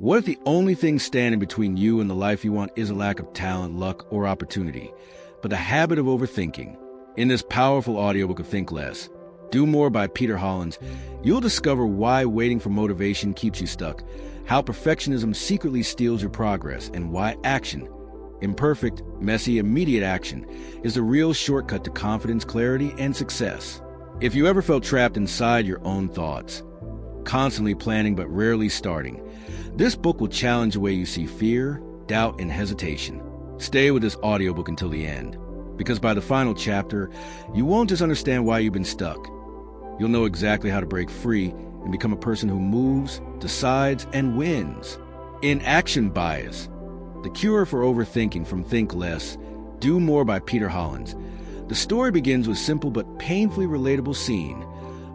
What if the only thing standing between you and the life you want is a lack of talent, luck, or opportunity, but the habit of overthinking? In this powerful audiobook of Think Less, Do More by Peter Hollins, you'll discover why waiting for motivation keeps you stuck, how perfectionism secretly steals your progress, and why action, imperfect, messy, immediate action, is the real shortcut to confidence, clarity, and success. If you ever felt trapped inside your own thoughts, constantly planning but rarely starting, this book will challenge the way you see fear, doubt, and hesitation. Stay with this audiobook until the end, because by the final chapter, you won't just understand why you've been stuck. You'll know exactly how to break free and become a person who moves, decides, and wins. In Action Bias, The Cure for Overthinking from Think Less, Do More by Peter Hollins, the story begins with a simple but painfully relatable scene.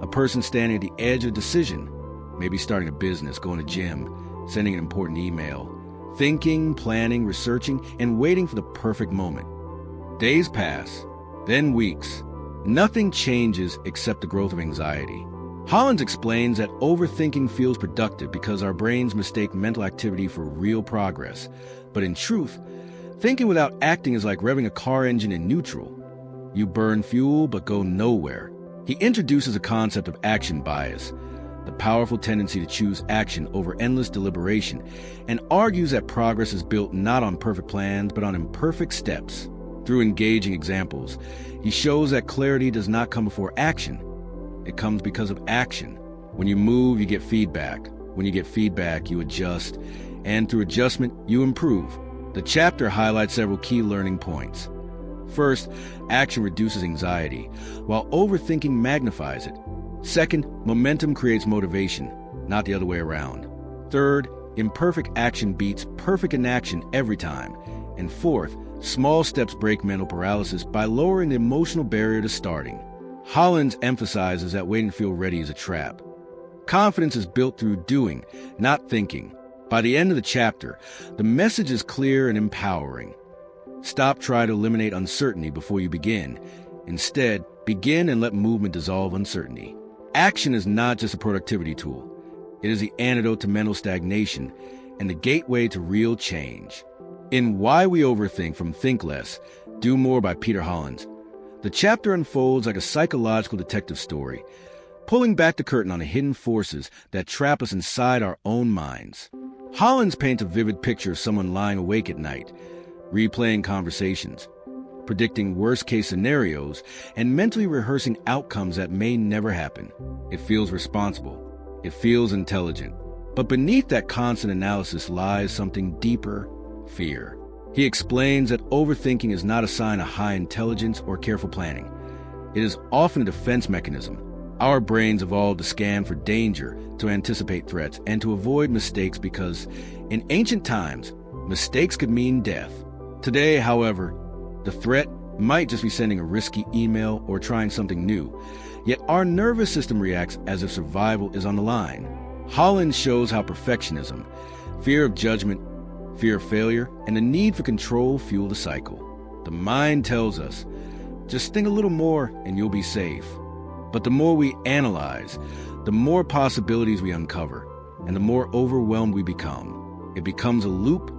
A person standing at the edge of a decision, maybe starting a business, going to gym, sending an important email, thinking, planning, researching, and waiting for the perfect moment. Days pass, then weeks. Nothing changes except the growth of anxiety. Hollins explains that overthinking feels productive because our brains mistake mental activity for real progress. But in truth, thinking without acting is like revving a car engine in neutral. You burn fuel but go nowhere. He introduces a concept of action bias, the powerful tendency to choose action over endless deliberation, and argues that progress is built not on perfect plans but on imperfect steps. Through engaging examples, he shows that clarity does not come before action. It comes because of action. When you move, you get feedback. When you get feedback, you adjust. And through adjustment, you improve. The chapter highlights several key learning points. First, action reduces anxiety, while overthinking magnifies it. Second, momentum creates motivation, not the other way around. Third, imperfect action beats perfect inaction every time. And fourth, small steps break mental paralysis by lowering the emotional barrier to starting. Hollins emphasizes that waiting to feel ready is a trap. Confidence is built through doing, not thinking. By the end of the chapter, the message is clear and empowering. Stop trying to eliminate uncertainty before you begin. Instead, begin and let movement dissolve uncertainty. Action is not just a productivity tool. It is the antidote to mental stagnation and the gateway to real change. In Why We Overthink from Think Less, Do More by Peter Hollins, the chapter unfolds like a psychological detective story, pulling back the curtain on the hidden forces that trap us inside our own minds. Hollins paints a vivid picture of someone lying awake at night, replaying conversations, predicting worst-case scenarios, and mentally rehearsing outcomes that may never happen. It feels responsible. It feels intelligent. But beneath that constant analysis lies something deeper: fear. He explains that overthinking is not a sign of high intelligence or careful planning. It is often a defense mechanism. Our brains evolved to scan for danger, to anticipate threats, and to avoid mistakes because, in ancient times, mistakes could mean death. Today, however, the threat might just be sending a risky email or trying something new, yet our nervous system reacts as if survival is on the line. Hollins shows how perfectionism, fear of judgment, fear of failure, and the need for control fuel the cycle. The mind tells us, just think a little more and you'll be safe. But the more we analyze, the more possibilities we uncover, and the more overwhelmed we become. It becomes a loop,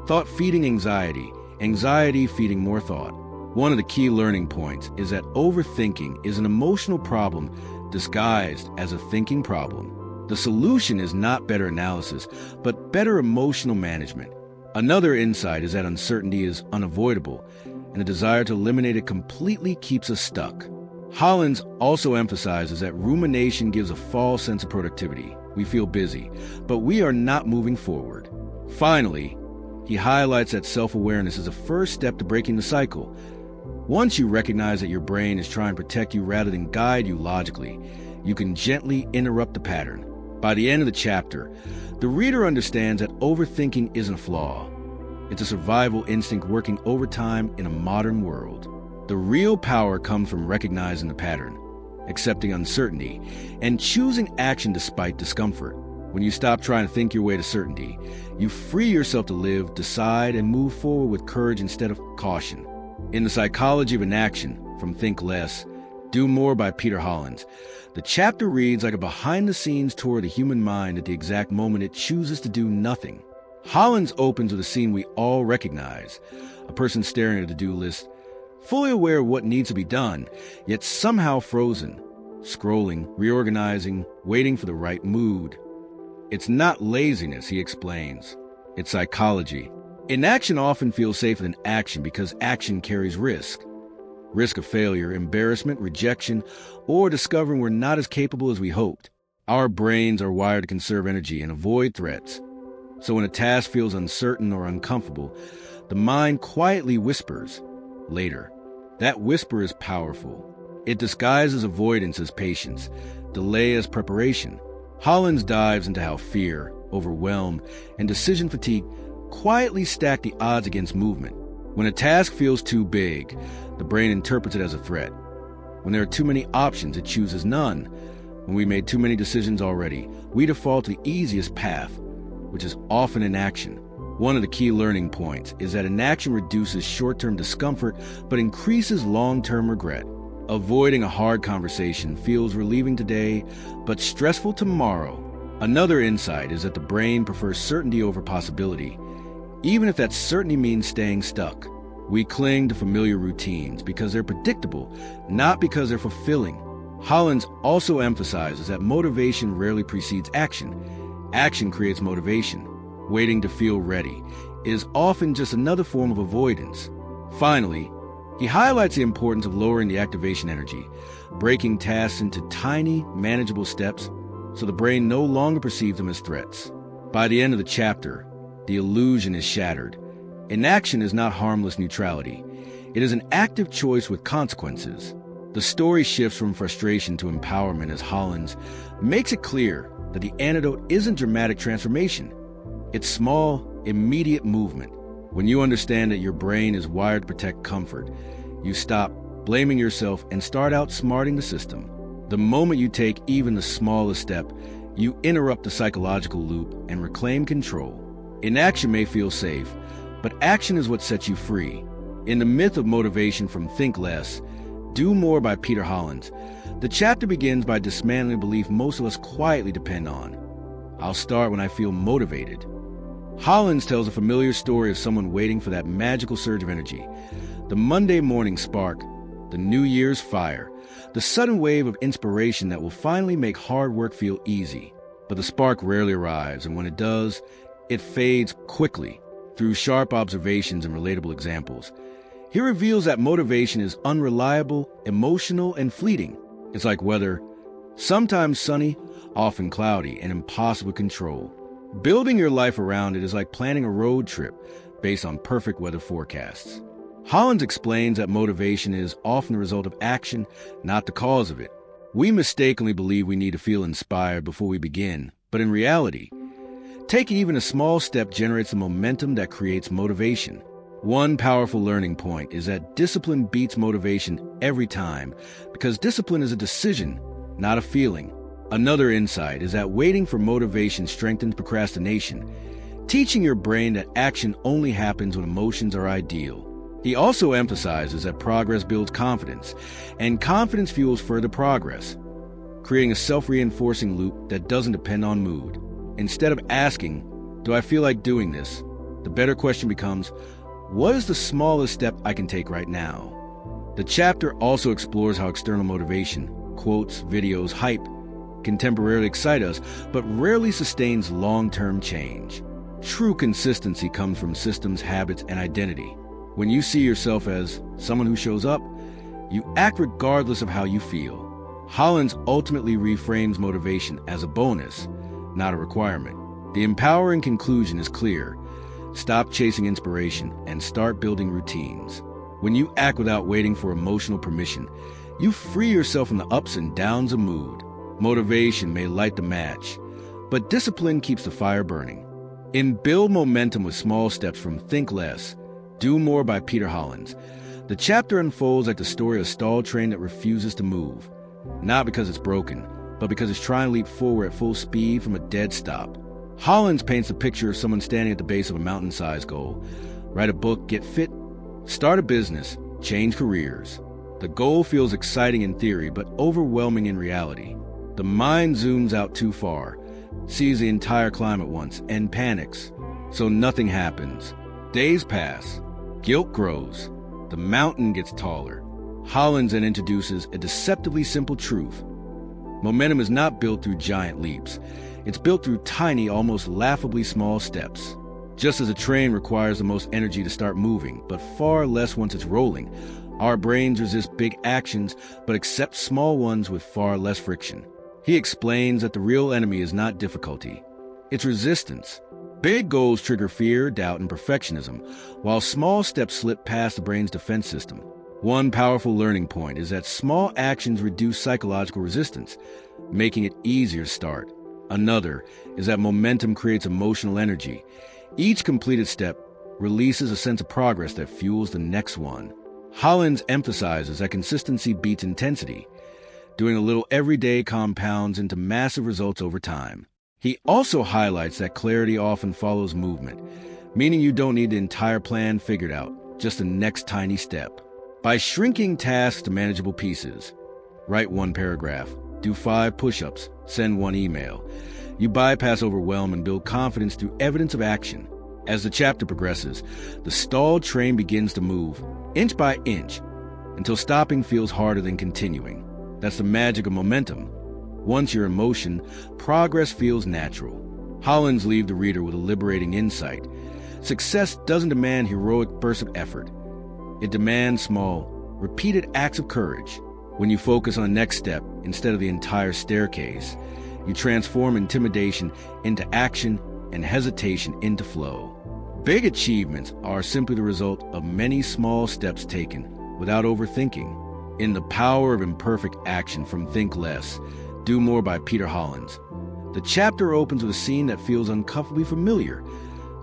thought feeding anxiety, anxiety feeding more thought. One of the key learning points is that overthinking is an emotional problem disguised as a thinking problem. The solution is not better analysis, but better emotional management. Another insight is that uncertainty is unavoidable, and the desire to eliminate it completely keeps us stuck. Hollins also emphasizes that rumination gives a false sense of productivity. We feel busy, but we are not moving forward. Finally, he highlights that self-awareness is a first step to breaking the cycle. Once you recognize that your brain is trying to protect you rather than guide you logically, you can gently interrupt the pattern. By the end of the chapter, the reader understands that overthinking isn't a flaw. It's a survival instinct working overtime in a modern world. The real power comes from recognizing the pattern, accepting uncertainty, and choosing action despite discomfort. When you stop trying to think your way to certainty, you free yourself to live, decide, and move forward with courage instead of caution. In The Psychology of Inaction from Think Less, Do More by Peter Hollins. The chapter reads like a behind-the-scenes tour of the human mind at the exact moment it chooses to do nothing. Hollins opens with a scene we all recognize, a person staring at a to-do list, fully aware of what needs to be done, yet somehow frozen, scrolling, reorganizing, waiting for the right mood. It's not laziness, he explains. It's psychology. Inaction often feels safer than action because action carries risk. Risk of failure, embarrassment, rejection, or discovering we're not as capable as we hoped. Our brains are wired to conserve energy and avoid threats. So when a task feels uncertain or uncomfortable, the mind quietly whispers, later. That whisper is powerful. It disguises avoidance as patience, delay as preparation. Hollins dives into how fear, overwhelm, and decision fatigue quietly stack the odds against movement. When a task feels too big, the brain interprets it as a threat. When there are too many options, it chooses none. When we made too many decisions already, we default to the easiest path, which is often inaction. One of the key learning points is that inaction reduces short-term discomfort but increases long-term regret. Avoiding a hard conversation feels relieving today but stressful tomorrow. Another insight is that the brain prefers certainty over possibility, even if that certainty means staying stuck. We cling to familiar routines because they're predictable, not because they're fulfilling. Hollins also emphasizes that motivation rarely precedes action. Action creates motivation. Waiting to feel ready is often just another form of avoidance. Finally, he highlights the importance of lowering the activation energy, breaking tasks into tiny, manageable steps so the brain no longer perceives them as threats. By the end of the chapter, the illusion is shattered. Inaction is not harmless neutrality. It is an active choice with consequences. The story shifts from frustration to empowerment as Hollins makes it clear that the antidote isn't dramatic transformation. It's small, immediate movement. When you understand that your brain is wired to protect comfort, you stop blaming yourself and start outsmarting the system. The moment you take even the smallest step, you interrupt the psychological loop and reclaim control. Inaction may feel safe, but action is what sets you free. In The Myth of Motivation from Think Less, Do More by Peter Hollins, the chapter begins by dismantling a belief most of us quietly depend on. I'll start when I feel motivated. Hollins tells a familiar story of someone waiting for that magical surge of energy, the Monday morning spark, the New Year's fire, the sudden wave of inspiration that will finally make hard work feel easy. But the spark rarely arrives, and when it does, it fades quickly. Through sharp observations and relatable examples, he reveals that motivation is unreliable, emotional, and fleeting. It's like weather, sometimes sunny, often cloudy, and impossible to control. Building your life around it is like planning a road trip based on perfect weather forecasts. Hollins explains that motivation is often the result of action, not the cause of it. We mistakenly believe we need to feel inspired before we begin, but in reality, taking even a small step generates the momentum that creates motivation. One powerful learning point is that discipline beats motivation every time, because discipline is a decision, not a feeling. Another insight is that waiting for motivation strengthens procrastination, teaching your brain that action only happens when emotions are ideal. He also emphasizes that progress builds confidence, and confidence fuels further progress, creating a self-reinforcing loop that doesn't depend on mood. Instead of asking, "Do I feel like doing this?" the better question becomes, what is the smallest step I can take right now? The chapter also explores how external motivation, quotes, videos, hype, can temporarily excite us, but rarely sustains long-term change. True consistency comes from systems, habits, and identity. When you see yourself as someone who shows up, you act regardless of how you feel. Hollins ultimately reframes motivation as a bonus, not a requirement. The empowering conclusion is clear. Stop chasing inspiration and start building routines. When you act without waiting for emotional permission, you free yourself from the ups and downs of mood. Motivation may light the match, but discipline keeps the fire burning. In Build Momentum with Small Steps from Think Less, Do More by Peter Hollins, the chapter unfolds like the story of a stalled train that refuses to move, not because it's broken, but because it's trying to leap forward at full speed from a dead stop. Hollins paints a picture of someone standing at the base of a mountain-sized goal. Write a book, get fit, start a business, change careers. The goal feels exciting in theory, but overwhelming in reality. The mind zooms out too far, sees the entire climb at once, and panics. So nothing happens. Days pass. Guilt grows. The mountain gets taller. Hollins then introduces a deceptively simple truth. Momentum is not built through giant leaps. It's built through tiny, almost laughably small steps. Just as a train requires the most energy to start moving, but far less once it's rolling, our brains resist big actions but accept small ones with far less friction. He explains that the real enemy is not difficulty, it's resistance. Big goals trigger fear, doubt, and perfectionism, while small steps slip past the brain's defense system. One powerful learning point is that small actions reduce psychological resistance, making it easier to start. Another is that momentum creates emotional energy. Each completed step releases a sense of progress that fuels the next one. Hollins emphasizes that consistency beats intensity. Doing a little every day compounds into massive results over time. He also highlights that clarity often follows movement, meaning you don't need the entire plan figured out, just the next tiny step. By shrinking tasks to manageable pieces, write 1 paragraph, do 5 push-ups, send 1 email, you bypass overwhelm and build confidence through evidence of action. As the chapter progresses, the stalled train begins to move, inch by inch, until stopping feels harder than continuing. That's the magic of momentum. Once you're in motion, progress feels natural. Hollins leaves the reader with a liberating insight. Success doesn't demand heroic bursts of effort. It demands small, repeated acts of courage. When you focus on the next step instead of the entire staircase, you transform intimidation into action and hesitation into flow. Big achievements are simply the result of many small steps taken without overthinking. In The Power of Imperfect Action from Think Less, Do More by Peter Hollins, the chapter opens with a scene that feels uncomfortably familiar.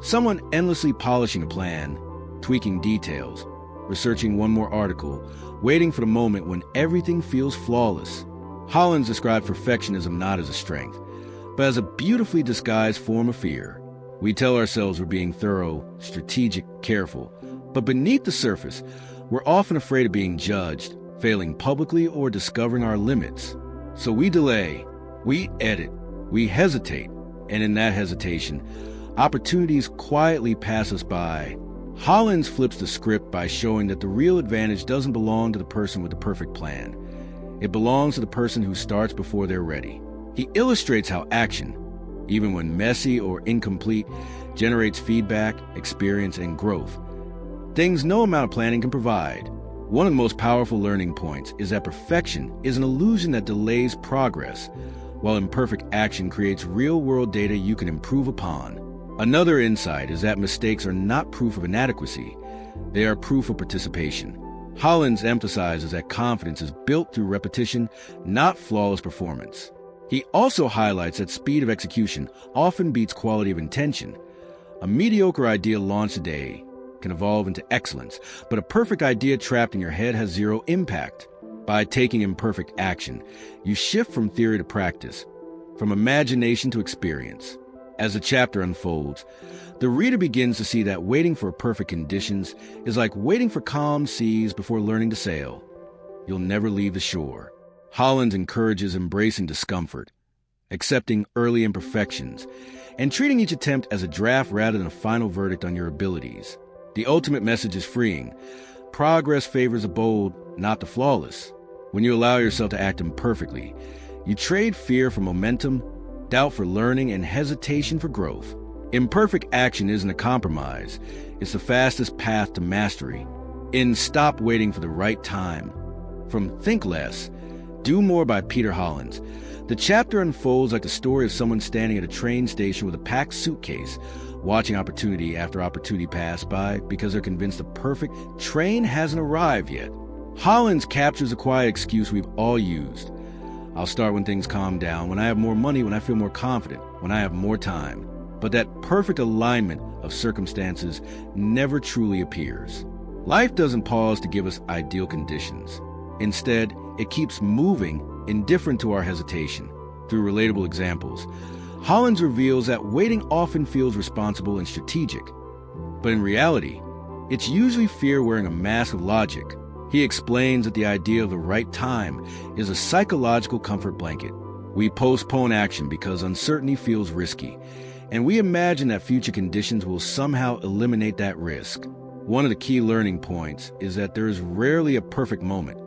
Someone endlessly polishing a plan, tweaking details, researching one more article, waiting for the moment when everything feels flawless. Hollins described perfectionism not as a strength, but as a beautifully disguised form of fear. We tell ourselves we're being thorough, strategic, careful, but beneath the surface, we're often afraid of being judged, failing publicly, or discovering our limits. So we delay, we edit, we hesitate, and in that hesitation, opportunities quietly pass us by. Hollins flips the script by showing that the real advantage doesn't belong to the person with the perfect plan. It belongs to the person who starts before they're ready. He illustrates how action, even when messy or incomplete, generates feedback, experience, and growth. Things no amount of planning can provide. One of the most powerful learning points is that perfection is an illusion that delays progress, while imperfect action creates real-world data you can improve upon. Another insight is that mistakes are not proof of inadequacy. They are proof of participation. Hollins emphasizes that confidence is built through repetition, not flawless performance. He also highlights that speed of execution often beats quality of intention. A mediocre idea launched today can evolve into excellence, but a perfect idea trapped in your head has zero impact. By taking imperfect action, you shift from theory to practice, from imagination to experience. As the chapter unfolds, the reader begins to see that waiting for perfect conditions is like waiting for calm seas before learning to sail. You'll never leave the shore. Hollins encourages embracing discomfort, accepting early imperfections, and treating each attempt as a draft rather than a final verdict on your abilities. The ultimate message is freeing. Progress favors the bold, not the flawless. When you allow yourself to act imperfectly, you trade fear for momentum, doubt for learning, and hesitation for growth. Imperfect action isn't a compromise. It's the fastest path to mastery. In Stop Waiting for the Right Time, from Think Less, Do More by Peter Hollins, the chapter unfolds like the story of someone standing at a train station with a packed suitcase, watching opportunity after opportunity pass by because they're convinced the perfect train hasn't arrived yet. Hollins captures a quiet excuse we've all used. I'll start when things calm down, when I have more money, when I feel more confident, when I have more time. But that perfect alignment of circumstances never truly appears. Life doesn't pause to give us ideal conditions. Instead, it keeps moving, indifferent to our hesitation. Through relatable examples, Hollins reveals that waiting often feels responsible and strategic. But in reality, it's usually fear wearing a mask of logic. He explains that the idea of the right time is a psychological comfort blanket. We postpone action because uncertainty feels risky, and we imagine that future conditions will somehow eliminate that risk. One of the key learning points is that there is rarely a perfect moment,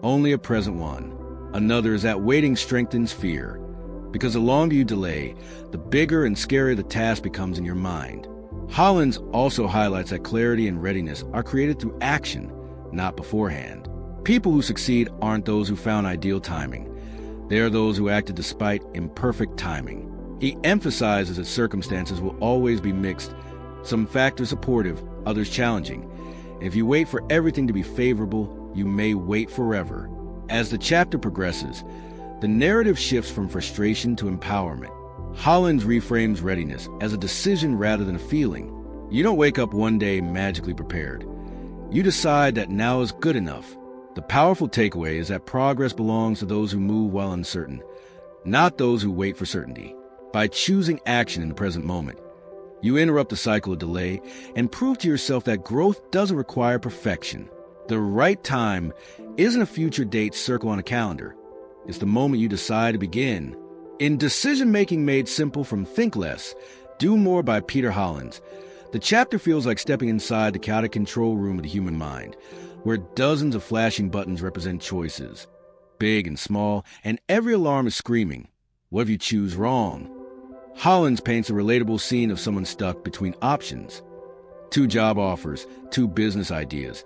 only a present one. Another is that waiting strengthens fear, because the longer you delay, the bigger and scarier the task becomes in your mind. Hollins also highlights that clarity and readiness are created through action, not beforehand. People who succeed aren't those who found ideal timing. They are those who acted despite imperfect timing. He emphasizes that circumstances will always be mixed, some factors supportive, others challenging. And if you wait for everything to be favorable, you may wait forever. As the chapter progresses, the narrative shifts from frustration to empowerment. Hollins reframes readiness as a decision rather than a feeling. You don't wake up one day magically prepared. You decide that now is good enough. The powerful takeaway is that progress belongs to those who move while uncertain, not those who wait for certainty. By choosing action in the present moment, you interrupt the cycle of delay and prove to yourself that growth doesn't require perfection. The right time isn't a future date circled on a calendar. It's the moment you decide to begin. In Decision-Making Made Simple from Think Less, Do More by Peter Hollins, the chapter feels like stepping inside the chaotic control room of the human mind, where dozens of flashing buttons represent choices, big and small, and every alarm is screaming, what if you choose wrong? Hollins paints a relatable scene of someone stuck between options. 2 job offers, 2 business ideas,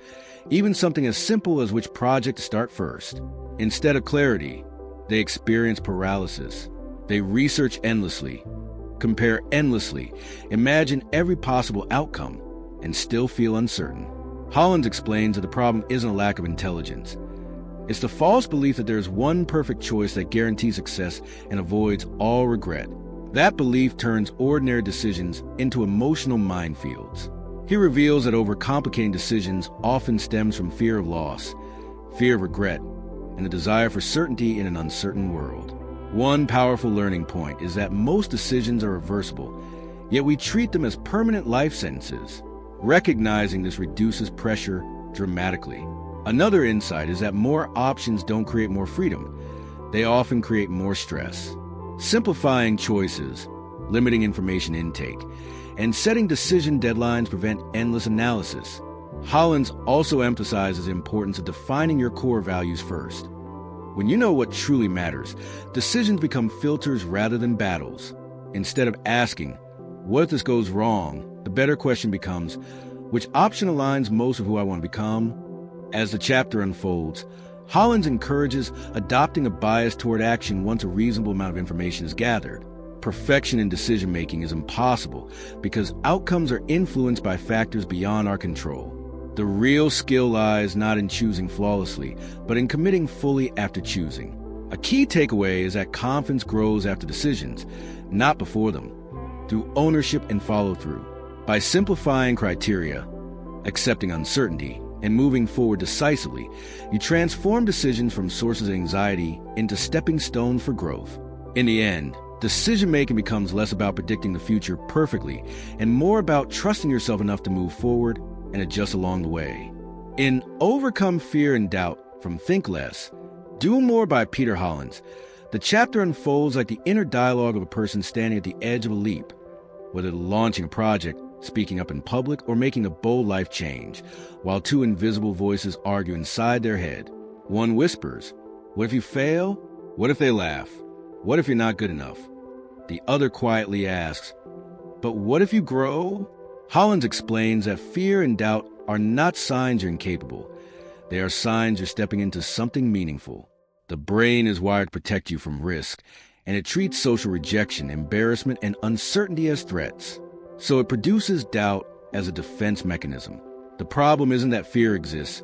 even something as simple as which project to start first. Instead of clarity, they experience paralysis. They research endlessly, compare endlessly, imagine every possible outcome, and still feel uncertain. Hollins explains that the problem isn't a lack of intelligence. It's the false belief that there is one perfect choice that guarantees success and avoids all regret. That belief turns ordinary decisions into emotional minefields. He reveals that overcomplicating decisions often stems from fear of loss, fear of regret, and the desire for certainty in an uncertain world. One powerful learning point is that most decisions are reversible, yet we treat them as permanent life sentences. Recognizing this reduces pressure dramatically. Another insight is that more options don't create more freedom. They often create more stress. Simplifying choices, limiting information intake, and setting decision deadlines prevent endless analysis. Hollins also emphasizes the importance of defining your core values first. When you know what truly matters, decisions become filters rather than battles. Instead of asking, what if this goes wrong? The better question becomes, which option aligns most with who I want to become? As the chapter unfolds, Hollins encourages adopting a bias toward action once a reasonable amount of information is gathered. Perfection in decision-making is impossible because outcomes are influenced by factors beyond our control. The real skill lies not in choosing flawlessly, but in committing fully after choosing. A key takeaway is that confidence grows after decisions, not before them, through ownership and follow-through. By simplifying criteria, accepting uncertainty, and moving forward decisively, you transform decisions from sources of anxiety into stepping stones for growth. In the end, decision-making becomes less about predicting the future perfectly and more about trusting yourself enough to move forward and adjust along the way. In Overcome Fear and Doubt from Think Less, Do More by Peter Hollins, the chapter unfolds like the inner dialogue of a person standing at the edge of a leap, whether launching a project, speaking up in public, or making a bold life change, while 2 invisible voices argue inside their head. One whispers, what if you fail? What if they laugh? What if you're not good enough? The other quietly asks, but what if you grow? Hollins explains that fear and doubt are not signs you're incapable. They are signs you're stepping into something meaningful. The brain is wired to protect you from risk, and it treats social rejection, embarrassment, and uncertainty as threats. So it produces doubt as a defense mechanism. The problem isn't that fear exists.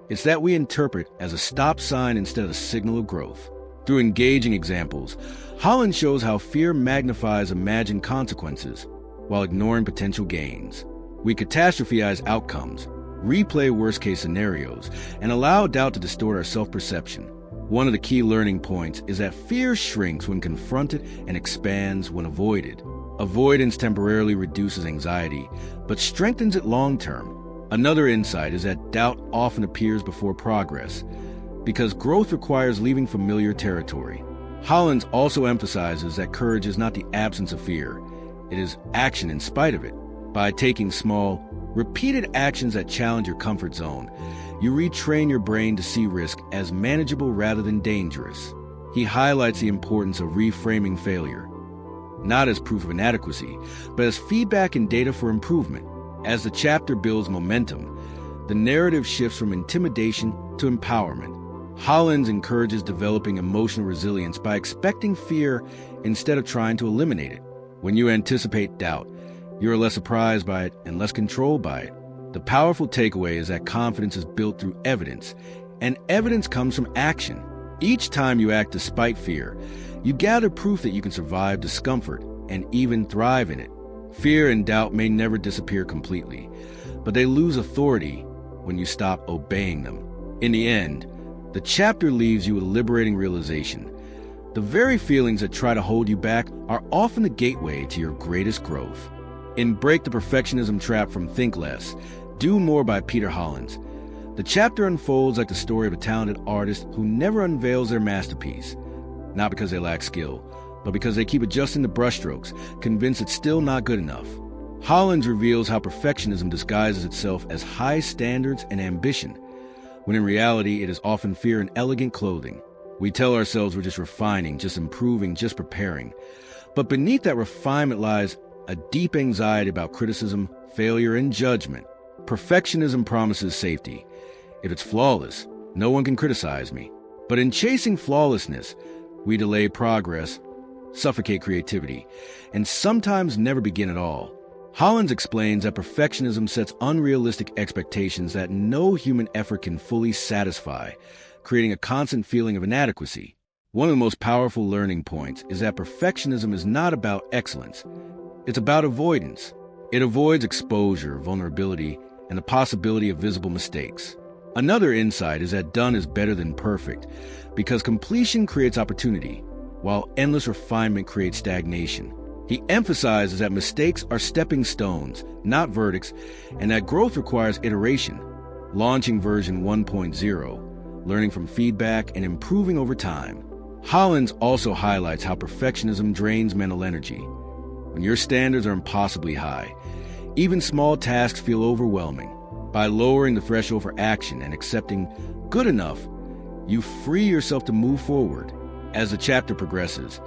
It's that we interpret as a stop sign instead of a signal of growth. Through engaging examples, Hollins shows how fear magnifies imagined consequences while ignoring potential gains. We catastrophize outcomes, replay worst-case scenarios, and allow doubt to distort our self-perception. One of the key learning points is that fear shrinks when confronted and expands when avoided. Avoidance temporarily reduces anxiety, but strengthens it long-term. Another insight is that doubt often appears before progress, because growth requires leaving familiar territory. Hollins also emphasizes that courage is not the absence of fear, it is action in spite of it. By taking small, repeated actions that challenge your comfort zone, you retrain your brain to see risk as manageable rather than dangerous. He highlights the importance of reframing failure, not as proof of inadequacy, but as feedback and data for improvement. As the chapter builds momentum, the narrative shifts from intimidation to empowerment. Hollins encourages developing emotional resilience by expecting fear instead of trying to eliminate it. When you anticipate doubt, you are less surprised by it and less controlled by it. The powerful takeaway is that confidence is built through evidence, and evidence comes from action. Each time you act despite fear, you gather proof that you can survive discomfort and even thrive in it. Fear and doubt may never disappear completely, but they lose authority when you stop obeying them. In the end, the chapter leaves you with a liberating realization. The very feelings that try to hold you back are often the gateway to your greatest growth. In Break the Perfectionism Trap from Think Less, Do More by Peter Hollins, the chapter unfolds like the story of a talented artist who never unveils their masterpiece, not because they lack skill, but because they keep adjusting the brushstrokes, convinced it's still not good enough. Hollins reveals how perfectionism disguises itself as high standards and ambition, when in reality it is often fear and elegant clothing. We tell ourselves we're just refining, just improving, just preparing. But beneath that refinement lies a deep anxiety about criticism, failure, and judgment. Perfectionism promises safety. If it's flawless, no one can criticize me. But in chasing flawlessness, we delay progress, suffocate creativity, and sometimes never begin at all. Hollins explains that perfectionism sets unrealistic expectations that no human effort can fully satisfy, creating a constant feeling of inadequacy. One of the most powerful learning points is that perfectionism is not about excellence. It's about avoidance. It avoids exposure, vulnerability, and the possibility of visible mistakes. Another insight is that done is better than perfect, because completion creates opportunity, while endless refinement creates stagnation. He emphasizes that mistakes are stepping stones, not verdicts, and that growth requires iteration, launching version 1.0, learning from feedback and improving over time. Hollins also highlights how perfectionism drains mental energy. When your standards are impossibly high, even small tasks feel overwhelming. By lowering the threshold for action and accepting good enough, you free yourself to move forward. As the chapter progresses,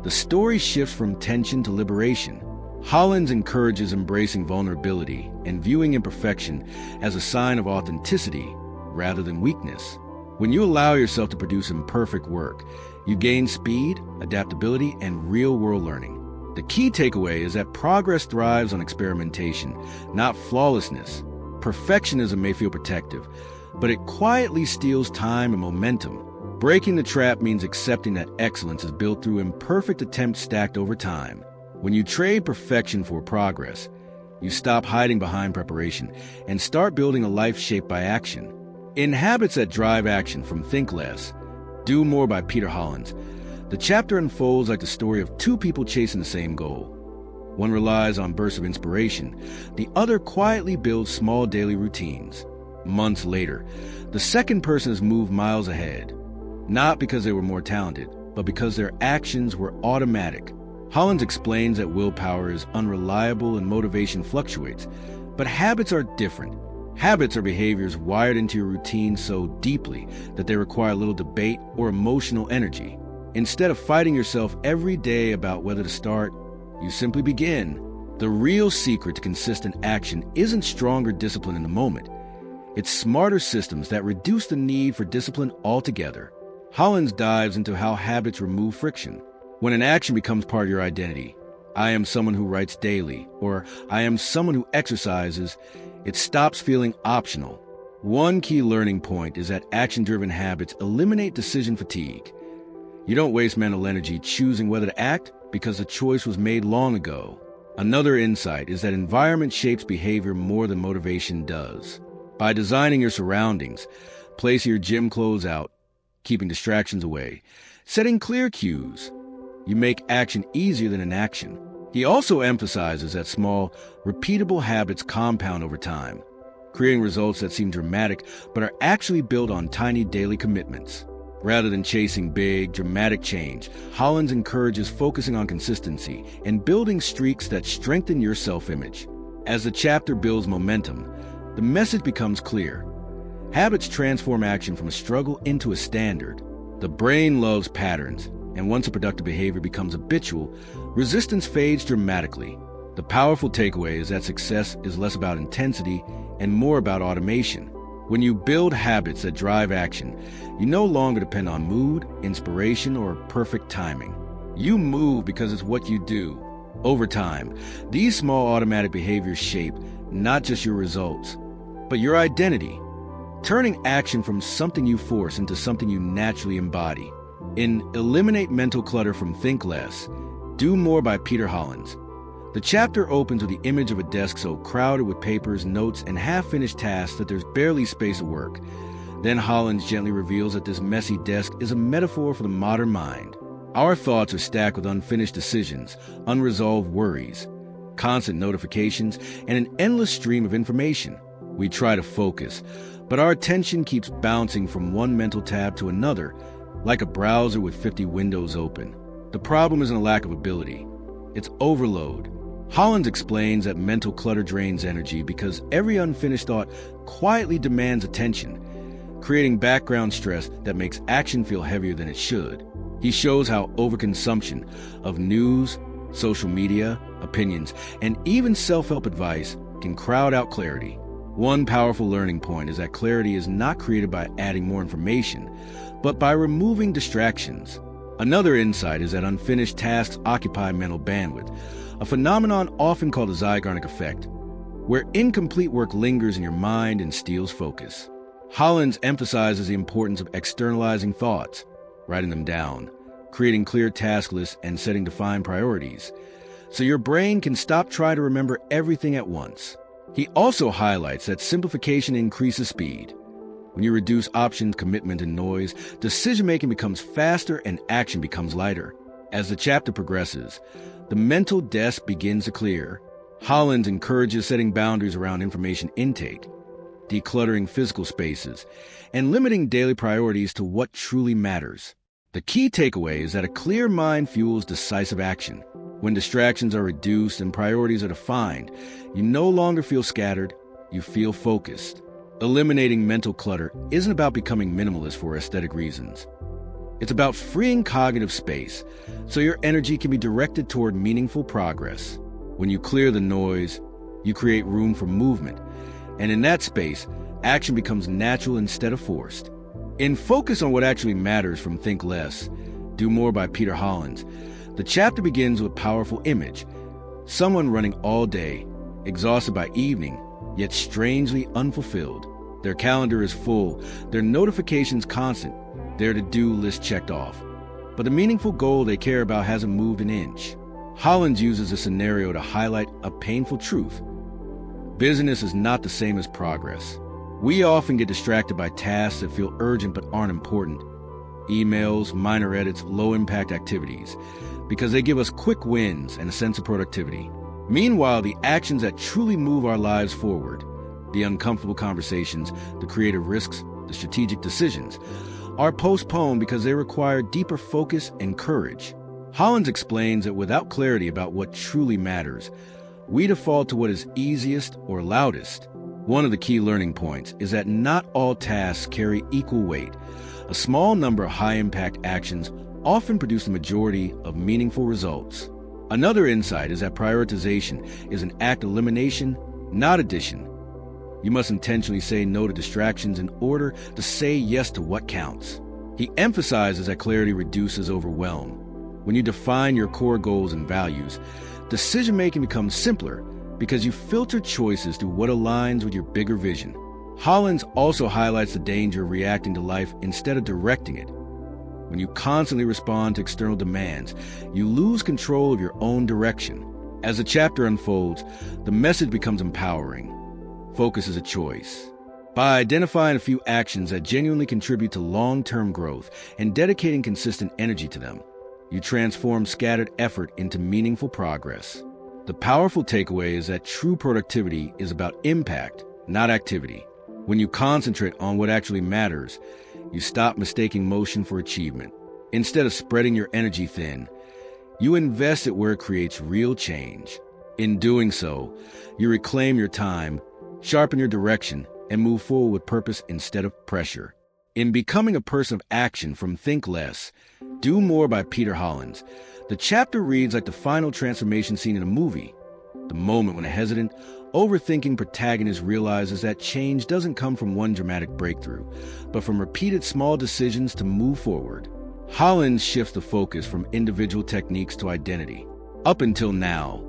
the story shifts from tension to liberation. Hollins encourages embracing vulnerability and viewing imperfection as a sign of authenticity rather than weakness. When you allow yourself to produce imperfect work, you gain speed, adaptability, and real-world learning. The key takeaway is that progress thrives on experimentation, not flawlessness. Perfectionism may feel protective, but it quietly steals time and momentum. Breaking the trap means accepting that excellence is built through imperfect attempts stacked over time. When you trade perfection for progress, you stop hiding behind preparation and start building a life shaped by action. In Habits That Drive Action from Think Less, Do More by Peter Hollins, the chapter unfolds like the story of two people chasing the same goal. One relies on bursts of inspiration, the other quietly builds small daily routines. Months later, the second person has moved miles ahead, not because they were more talented, but because their actions were automatic. Hollins explains that willpower is unreliable and motivation fluctuates, but habits are different. Habits are behaviors wired into your routine so deeply that they require little debate or emotional energy. Instead of fighting yourself every day about whether to start, you simply begin. The real secret to consistent action isn't stronger discipline in the moment. It's smarter systems that reduce the need for discipline altogether. Hollins dives into how habits remove friction. When an action becomes part of your identity, I am someone who writes daily, or I am someone who exercises, it stops feeling optional. One key learning point is that action-driven habits eliminate decision fatigue. You don't waste mental energy choosing whether to act because the choice was made long ago. Another insight is that environment shapes behavior more than motivation does. By designing your surroundings, placing your gym clothes out, keeping distractions away, setting clear cues, you make action easier than inaction. He also emphasizes that small, repeatable habits compound over time. creating results that seem dramatic but are actually built on tiny daily commitments. Rather than chasing big, dramatic change, Hollins encourages focusing on consistency and building streaks that strengthen your self-image. As the chapter builds momentum, the message becomes clear. Habits transform action from a struggle into a standard. The brain loves patterns, and once a productive behavior becomes habitual, resistance fades dramatically. The powerful takeaway is that success is less about intensity and more about automation. When you build habits that drive action, you no longer depend on mood, inspiration, or perfect timing. You move because it's what you do. Over time, these small automatic behaviors shape not just your results, but your identity, turning action from something you force into something you naturally embody. In Eliminate Mental Clutter from Think Less, Do More by Peter Hollins, the chapter opens with the image of a desk so crowded with papers, notes, and half-finished tasks that there's barely space to work. Then Hollins gently reveals that this messy desk is a metaphor for the modern mind. Our thoughts are stacked with unfinished decisions, unresolved worries, constant notifications, and an endless stream of information. We try to focus, but our attention keeps bouncing from one mental tab to another, like a browser with 50 windows open. The problem isn't a lack of ability, it's overload. Hollins explains that mental clutter drains energy because every unfinished thought quietly demands attention, creating background stress that makes action feel heavier than it should. He shows how overconsumption of news, social media, opinions, and even self-help advice can crowd out clarity. One powerful learning point is that clarity is not created by adding more information, but by removing distractions. Another insight is that unfinished tasks occupy mental bandwidth, a phenomenon often called the Zygarnik effect, where incomplete work lingers in your mind and steals focus. Hollins emphasizes the importance of externalizing thoughts, writing them down, creating clear task lists, and setting defined priorities, so your brain can stop trying to remember everything at once. He also highlights that simplification increases speed. When you reduce options, commitment, and noise, decision-making becomes faster and action becomes lighter. As the chapter progresses, the mental desk begins to clear. Hollins encourages setting boundaries around information intake, decluttering physical spaces, and limiting daily priorities to what truly matters. The key takeaway is that a clear mind fuels decisive action. When distractions are reduced and priorities are defined, you no longer feel scattered, you feel focused. Eliminating mental clutter isn't about becoming minimalist for aesthetic reasons. It's about freeing cognitive space so your energy can be directed toward meaningful progress. When you clear the noise, you create room for movement, and in that space, action becomes natural instead of forced. In Focus on What Actually Matters from Think Less, Do More by Peter Hollins, the chapter begins with a powerful image. Someone running all day, exhausted by evening, yet strangely unfulfilled. Their calendar is full, their notifications constant, their to-do list checked off. But the meaningful goal they care about hasn't moved an inch. Hollins uses a scenario to highlight a painful truth. Business is not the same as progress. We often get distracted by tasks that feel urgent but aren't important. Emails, minor edits, low-impact activities, because they give us quick wins and a sense of productivity. Meanwhile, the actions that truly move our lives forward, the uncomfortable conversations, the creative risks, the strategic decisions, are postponed because they require deeper focus and courage. Hollins explains that without clarity about what truly matters, we default to what is easiest or loudest. One of the key learning points is that not all tasks carry equal weight. A small number of high-impact actions often produce the majority of meaningful results. Another insight is that prioritization is an act of elimination, not addition. You must intentionally say no to distractions in order to say yes to what counts. He emphasizes that clarity reduces overwhelm. When you define your core goals and values, decision-making becomes simpler because you filter choices through what aligns with your bigger vision. Hollins also highlights the danger of reacting to life instead of directing it. When you constantly respond to external demands, you lose control of your own direction. As the chapter unfolds, the message becomes empowering. Focus is a choice. By identifying a few actions that genuinely contribute to long-term growth and dedicating consistent energy to them, you transform scattered effort into meaningful progress. The powerful takeaway is that true productivity is about impact, not activity. When you concentrate on what actually matters, you stop mistaking motion for achievement. Instead of spreading your energy thin, you invest it where it creates real change. In doing so, you reclaim your time, sharpen your direction, and move forward with purpose instead of pressure. In Becoming a Person of Action from Think Less, Do More by Peter Hollins, the chapter reads like the final transformation scene in a movie. The moment when a hesitant, overthinking protagonist realizes that change doesn't come from one dramatic breakthrough, but from repeated small decisions to move forward. Hollins shifts the focus from individual techniques to identity. Up until now,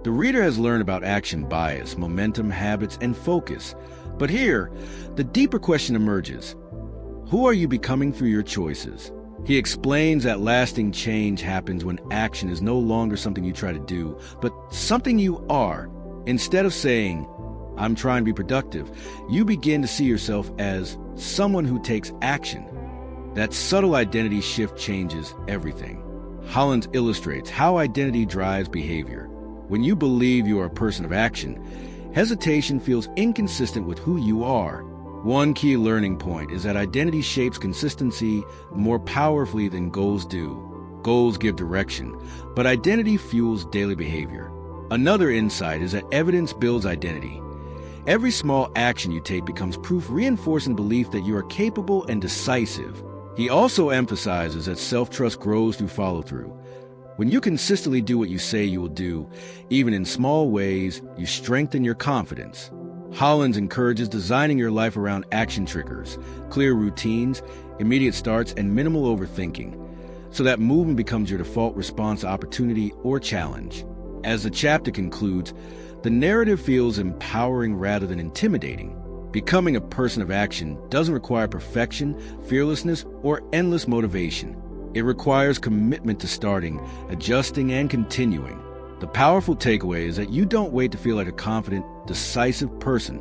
the reader has learned about action bias, momentum, habits, and focus. But here, the deeper question emerges. Who are you becoming through your choices? He explains that lasting change happens when action is no longer something you try to do, but something you are. Instead of saying, I'm trying to be productive, you begin to see yourself as someone who takes action. That subtle identity shift changes everything. Hollins illustrates how identity drives behavior. When you believe you are a person of action, hesitation feels inconsistent with who you are. One key learning point is that identity shapes consistency more powerfully than goals do. Goals give direction, but identity fuels daily behavior. Another insight is that evidence builds identity. Every small action you take becomes proof reinforcing belief that you are capable and decisive. He also emphasizes that self-trust grows through follow-through. When you consistently do what you say you will do, even in small ways, you strengthen your confidence. Hollins encourages designing your life around action triggers, clear routines, immediate starts, and minimal overthinking, so that movement becomes your default response to opportunity or challenge. As the chapter concludes, the narrative feels empowering rather than intimidating. Becoming a person of action doesn't require perfection, fearlessness, or endless motivation. It requires commitment to starting, adjusting, and continuing. The powerful takeaway is that you don't wait to feel like a confident, decisive person.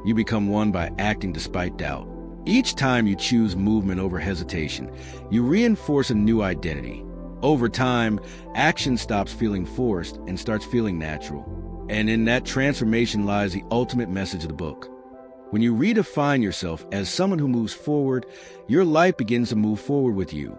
You become one by acting despite doubt. Each time you choose movement over hesitation, you reinforce a new identity. Over time, action stops feeling forced and starts feeling natural. And in that transformation lies the ultimate message of the book. When you redefine yourself as someone who moves forward, your life begins to move forward with you.